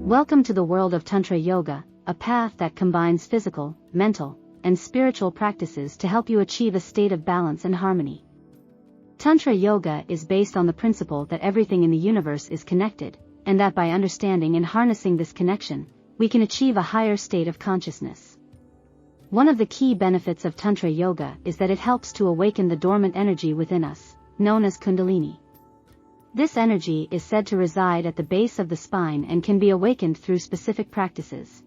Welcome to the world of Tantra Yoga, a path that combines physical, mental, and spiritual practices to help you achieve a state of balance and harmony. Tantra Yoga is based on the principle that everything in the universe is connected, and that by understanding and harnessing this connection, we can achieve a higher state of consciousness. One of the key benefits of Tantra Yoga is that it helps to awaken the dormant energy within us, known as Kundalini. This energy is said to reside at the base of the spine and can be awakened through specific practices.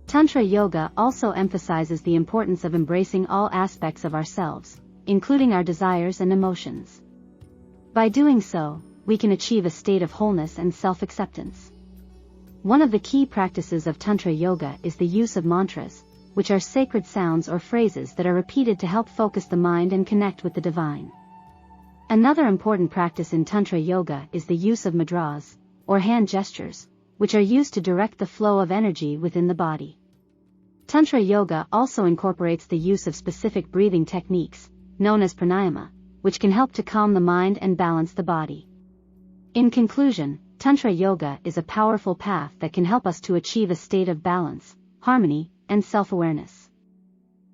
Tantra Yoga also emphasizes the importance of embracing all aspects of ourselves, including our desires and emotions. By doing so, we can achieve a state of wholeness and self-acceptance. One of the key practices of Tantra Yoga is the use of mantras, which are sacred sounds or phrases that are repeated to help focus the mind and connect with the divine. Another important practice in Tantra Yoga is the use of mudras, or hand gestures, which are used to direct the flow of energy within the body. Tantra Yoga also incorporates the use of specific breathing techniques, known as pranayama, which can help to calm the mind and balance the body. In conclusion, Tantra Yoga is a powerful path that can help us to achieve a state of balance, harmony, and self-awareness.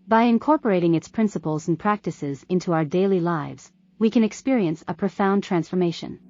By incorporating its principles and practices into our daily lives, we can experience a profound transformation.